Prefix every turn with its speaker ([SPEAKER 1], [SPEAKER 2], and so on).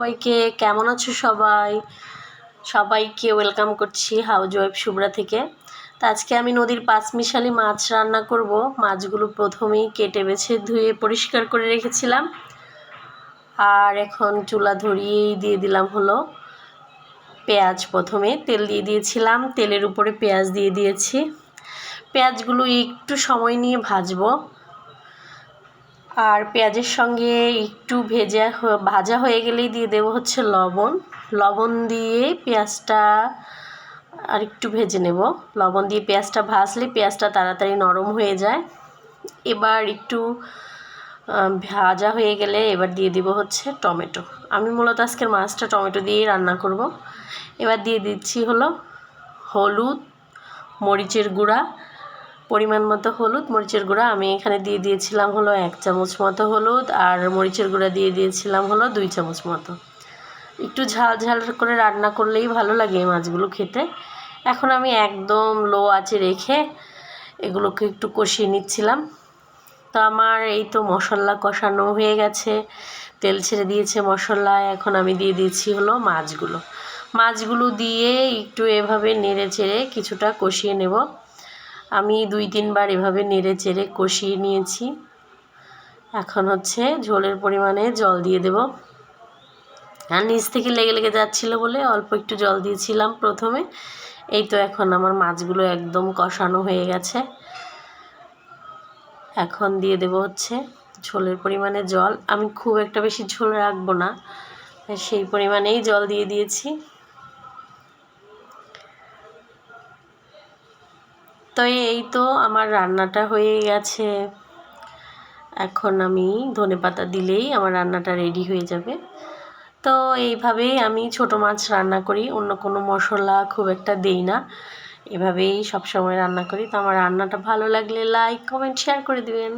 [SPEAKER 1] সবাইকে কেমন আছো সবাইকে ওয়েলকাম করছি হাউজ ওয়াইফ শুভ্রা থেকে। তো আজকে আমি নদীর পাঁচমিশালি মাছ রান্না করব। মাছগুলো প্রথমেই কেটে বেছে ধুয়ে পরিষ্কার করে রেখেছিলাম, আর এখন চুলা ধরিয়েই দিয়ে দিলাম হলো পেঁয়াজ। প্রথমে তেল দিয়ে দিয়েছিলাম, তেলের উপরে পেঁয়াজ দিয়ে দিয়েছি। পেঁয়াজগুলো একটু সময় নিয়ে ভাজবো, আর পেঁয়াজের সঙ্গে একটু ভাজা হয়ে গেলেই দিয়ে দেবো হচ্ছে লবণ দিয়ে পেঁয়াজটা আর একটু ভেজে নেব। লবণ দিয়ে পেঁয়াজটা ভাজলে পেঁয়াজটা তাড়াতাড়ি নরম হয়ে যায়। এবার একটু ভাজা হয়ে গেলে এবার দিয়ে দিব হচ্ছে টমেটো। আমি মূলত আজকের মাছটা টমেটো দিয়েই রান্না করব। এবার দিয়ে দিচ্ছি হলো হলুদ, মরিচের গুঁড়া, পরিমাণ মতো হলুদ, মরিচের গুঁড়া আমি এখানে দিয়ে দিয়েছিলাম হলো 1 চামচ মতো হলুদ, আর মরিচের গুঁড়া দিয়ে দিয়েছিলাম হলো 2 চামচ মতো। একটু ঝাল ঝাল করে রান্না করলেই ভালো লাগে এই মাছগুলো খেতে। এখন আমি একদম লো আঁচে রেখে এগুলোকে একটু কষিয়ে নিচ্ছিলাম। তো আমার এই তো মশলা কষানো হয়ে গেছে, তেল ছেড়ে দিয়েছে মশলা। এখন আমি দিয়ে দিয়েছি হলো মাছগুলো দিয়ে একটু এভাবে নেড়ে চেড়ে কিছুটা কষিয়ে নেব। আমি 2-3 বার এভাবে নেড়ে চেড়ে কষিয়ে নিয়েছি। এখন হচ্ছে ঝোলের পরিমাণে জল দিয়ে দেব। আর নিচ থেকে লেগে লেগে যাচ্ছিলো বলে অল্প একটু জল দিয়েছিলাম প্রথমে। এই তো এখন আমার মাছগুলো একদম কষানো হয়ে গেছে। এখন দিয়ে দেব হচ্ছে ঝোলের পরিমাণে জল। আমি খুব একটা বেশি ঝোল রাখবো না, সেই পরিমাণেই জল দিয়ে দিয়েছি। তো এই তো আমার রান্নাটা হয়ে গেছে। এখন আমি ধনেপাতা দিলেই আমার রান্নাটা রেডি হয়ে যাবে। তো এইভাবেই আমি ছোট মাছ রান্না করি, অন্য কোনো মশলা খুব একটা দেই না, এভাবেই সব সময় রান্না করি। তো আমার রান্নাটা ভালো লাগলে লাইক, কমেন্ট, শেয়ার করে দিবেন।